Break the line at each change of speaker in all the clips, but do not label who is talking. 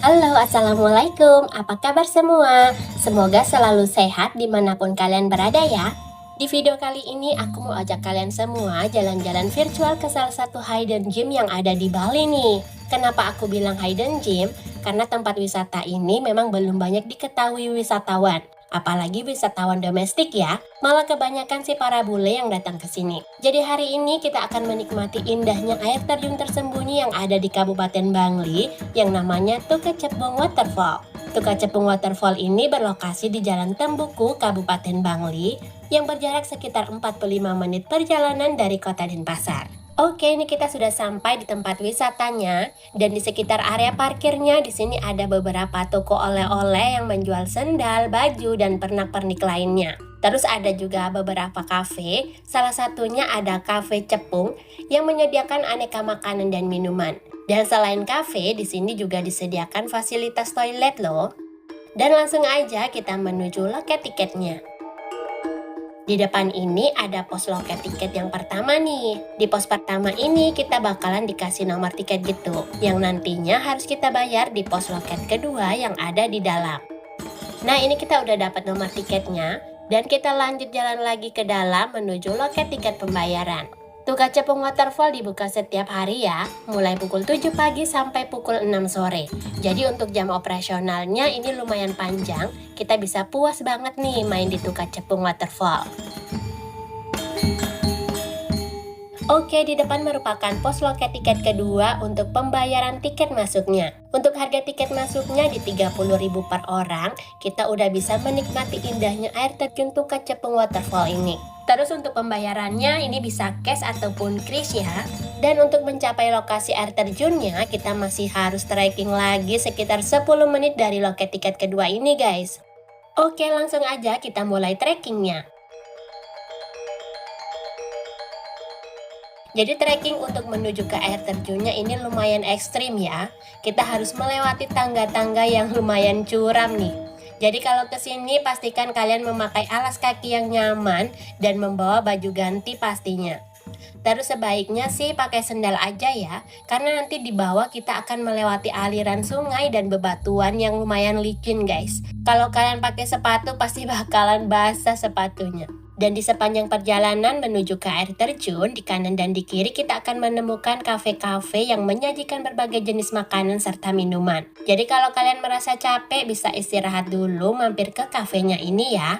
Halo, Assalamualaikum. Apa kabar semua? Semoga selalu sehat dimanapun kalian berada ya. Di video kali ini aku mau ajak kalian semua jalan-jalan virtual ke salah satu hidden gem yang ada di Bali nih. Kenapa aku bilang hidden gem? Karena tempat wisata ini memang belum banyak diketahui wisatawan. Apalagi wisatawan domestik ya, malah kebanyakan sih para bule yang datang ke sini. Jadi hari ini kita akan menikmati indahnya air terjun tersembunyi yang ada di Kabupaten Bangli yang namanya Tuka Cepung Waterfall. Tuka Cepung Waterfall ini berlokasi di Jalan Tembuku, Kabupaten Bangli yang berjarak sekitar 45 menit perjalanan dari kota Denpasar. Oke, ini kita sudah sampai di tempat wisatanya dan di sekitar area parkirnya di sini ada beberapa toko oleh-oleh yang menjual sendal, baju, dan pernak-pernik lainnya. Terus ada juga beberapa kafe, salah satunya ada Kafe Cepung yang menyediakan aneka makanan dan minuman. Dan selain kafe, di sini juga disediakan fasilitas toilet loh. Dan langsung aja kita menuju loket tiketnya. Di depan ini ada pos loket tiket yang pertama nih. Di pos pertama ini kita bakalan dikasih nomor tiket gitu, yang nantinya harus kita bayar di pos loket kedua yang ada di dalam. Nah, ini kita udah dapat nomor tiketnya, dan kita lanjut jalan lagi ke dalam menuju loket tiket pembayaran. Tuka Cepung Waterfall dibuka setiap hari ya, mulai pukul 7 pagi sampai pukul 6 sore. Jadi untuk jam operasionalnya ini lumayan panjang, kita bisa puas banget nih main di Tuka Cepung Waterfall. Oke, di depan merupakan pos loket tiket kedua untuk pembayaran tiket masuknya. Untuk harga tiket masuknya di 30.000 per orang, kita udah bisa menikmati indahnya air terjun Tuka Cepung Waterfall ini. Terus untuk pembayarannya ini bisa cash ataupun kris ya. Dan untuk mencapai lokasi air terjunnya, kita masih harus trekking lagi sekitar 10 menit dari loket tiket kedua ini guys. Oke, langsung aja kita mulai trekkingnya. Jadi trekking untuk menuju ke air terjunnya ini lumayan ekstrim ya. Kita harus melewati tangga-tangga yang lumayan curam nih. Jadi kalau kesini pastikan kalian memakai alas kaki yang nyaman dan membawa baju ganti pastinya. Terus sebaiknya sih pakai sendal aja ya, karena nanti di bawah kita akan melewati aliran sungai dan bebatuan yang lumayan licin guys. Kalau kalian pakai sepatu pasti bakalan basah sepatunya. Dan di sepanjang perjalanan menuju ke air terjun, di kanan dan di kiri kita akan menemukan kafe-kafe yang menyajikan berbagai jenis makanan serta minuman. Jadi kalau kalian merasa capek bisa istirahat dulu mampir ke kafenya ini ya.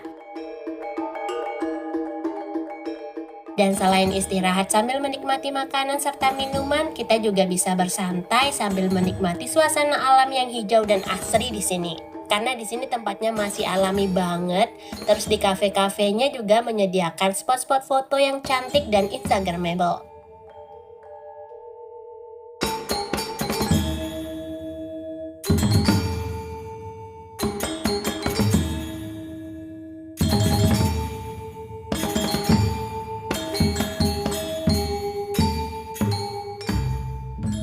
Dan selain istirahat sambil menikmati makanan serta minuman, kita juga bisa bersantai sambil menikmati suasana alam yang hijau dan asri di sini. Karena di sini tempatnya masih alami banget. Terus di kafe-kafenya juga menyediakan spot-spot foto yang cantik dan instagramable.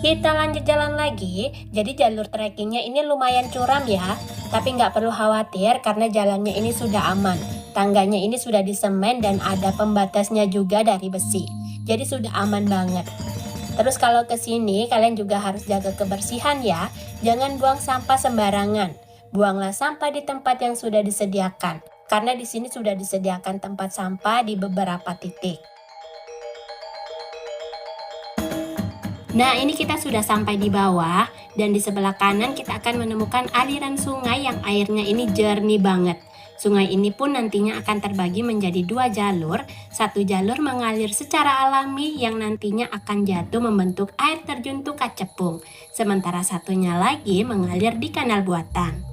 Kita lanjut jalan lagi, jadi jalur trekkingnya ini lumayan curam ya, tapi nggak perlu khawatir karena jalannya ini sudah aman. Tangganya ini sudah disemen dan ada pembatasnya juga dari besi, jadi sudah aman banget. Terus kalau ke sini kalian juga harus jaga kebersihan ya, jangan buang sampah sembarangan. Buanglah sampah di tempat yang sudah disediakan, karena di sini sudah disediakan tempat sampah di beberapa titik. Nah, ini kita sudah sampai di bawah dan di sebelah kanan kita akan menemukan aliran sungai yang airnya ini jernih banget. Sungai ini pun nantinya akan terbagi menjadi dua jalur. Satu jalur mengalir secara alami yang nantinya akan jatuh membentuk air terjun Tuka Cepung. Sementara satunya lagi mengalir di kanal buatan.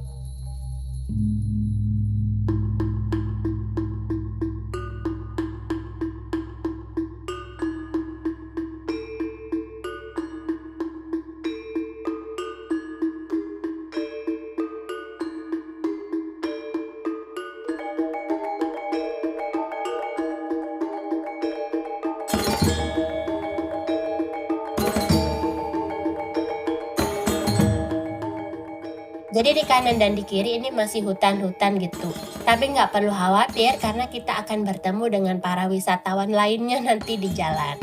Jadi di kanan dan di kiri ini masih hutan-hutan gitu. Tapi nggak perlu khawatir karena kita akan bertemu dengan para wisatawan lainnya nanti di jalan.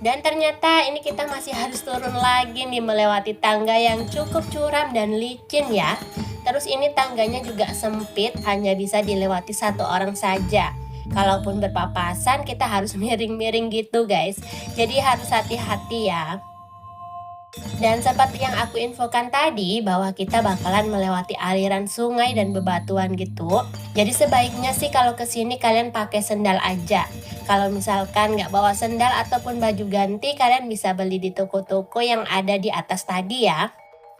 Dan ternyata ini kita masih harus turun lagi nih melewati tangga yang cukup curam dan licin ya. Terus ini tangganya juga sempit, hanya bisa dilewati satu orang saja. Kalaupun berpapasan kita harus miring-miring gitu guys. Jadi harus hati-hati ya. Dan seperti yang aku infokan tadi, bahwa kita bakalan melewati aliran sungai dan bebatuan gitu. Jadi sebaiknya sih kalau kesini kalian pakai sendal aja. Kalau misalkan nggak bawa sendal ataupun baju ganti, kalian bisa beli di toko-toko yang ada di atas tadi ya.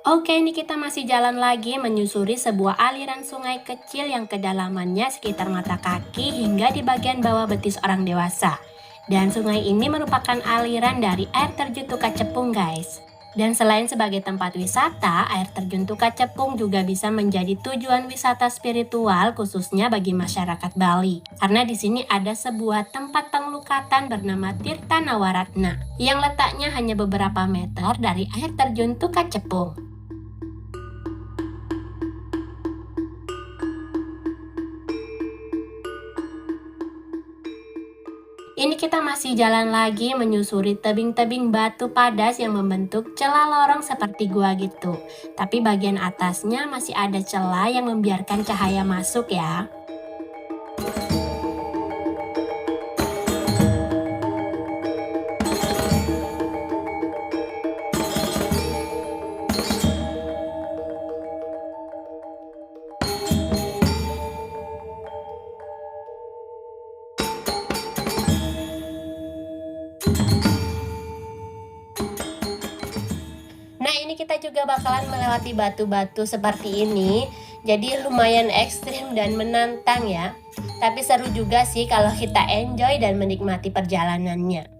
Oke, ini kita masih jalan lagi menyusuri sebuah aliran sungai kecil yang kedalamannya sekitar mata kaki hingga di bagian bawah betis orang dewasa. Dan sungai ini merupakan aliran dari air terjun Tuka Cepung guys. Dan selain sebagai tempat wisata, air terjun Tuka Cepung juga bisa menjadi tujuan wisata spiritual khususnya bagi masyarakat Bali. Karena di sini ada sebuah tempat pengelukatan bernama Tirta Nawaratna yang letaknya hanya beberapa meter dari air terjun Tuka Cepung. Ini kita masih jalan lagi menyusuri tebing-tebing batu padas yang membentuk celah lorong seperti gua gitu. Tapi bagian atasnya masih ada celah yang membiarkan cahaya masuk ya. Nah, ini kita juga bakalan melewati batu-batu seperti ini. Jadi lumayan ekstrim dan menantang ya. Tapi seru juga sih kalau kita enjoy dan menikmati perjalanannya.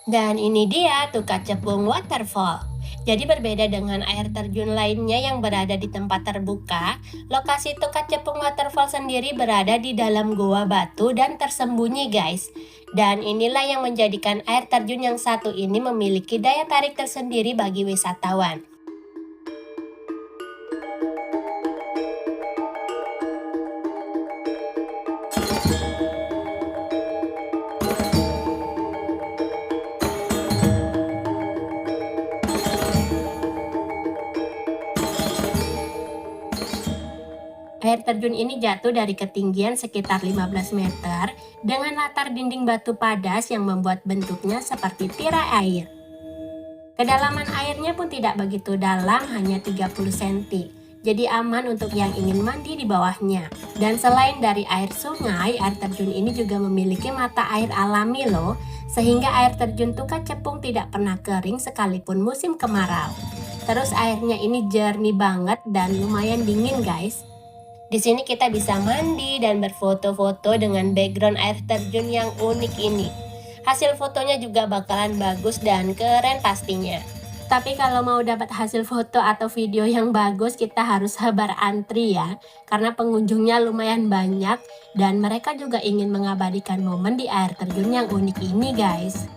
Dan ini dia Tuka Cepung Waterfall. Jadi berbeda dengan air terjun lainnya yang berada di tempat terbuka, lokasi Tuka Cepung Waterfall sendiri berada di dalam goa batu dan tersembunyi guys. Dan inilah yang menjadikan air terjun yang satu ini memiliki daya tarik tersendiri bagi wisatawan. Air terjun ini jatuh dari ketinggian sekitar 15 meter dengan latar dinding batu padas yang membuat bentuknya seperti tirai air. Kedalaman airnya pun tidak begitu dalam, hanya 30 cm. Jadi aman untuk yang ingin mandi di bawahnya. Dan selain dari air sungai, air terjun ini juga memiliki mata air alami loh, sehingga air terjun Tuka Cepung tidak pernah kering sekalipun musim kemarau. Terus airnya ini jernih banget dan lumayan dingin guys. Di sini kita bisa mandi dan berfoto-foto dengan background air terjun yang unik ini. Hasil fotonya juga bakalan bagus dan keren pastinya. Tapi kalau mau dapat hasil foto atau video yang bagus, kita harus sabar antri ya. Karena pengunjungnya lumayan banyak dan mereka juga ingin mengabadikan momen di air terjun yang unik ini guys.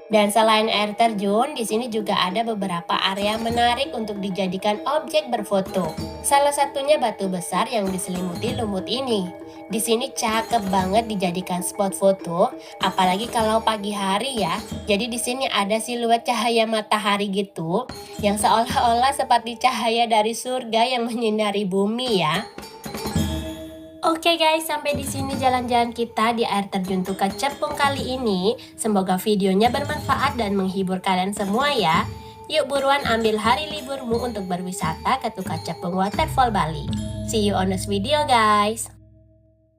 Dan selain air terjun, di sini juga ada beberapa area menarik untuk dijadikan objek berfoto. Salah satunya batu besar yang diselimuti lumut ini. Di sini cakep banget dijadikan spot foto, apalagi kalau pagi hari ya. Jadi di sini ada siluet cahaya matahari gitu, yang seolah-olah seperti cahaya dari surga yang menyinari bumi ya. Oke guys, sampai di sini jalan-jalan kita di air terjun Tuka Cepung kali ini. Semoga videonya bermanfaat dan menghibur kalian semua ya. Yuk buruan ambil hari liburmu untuk berwisata ke Tuka Cepung Waterfall Bali. See you on next video guys.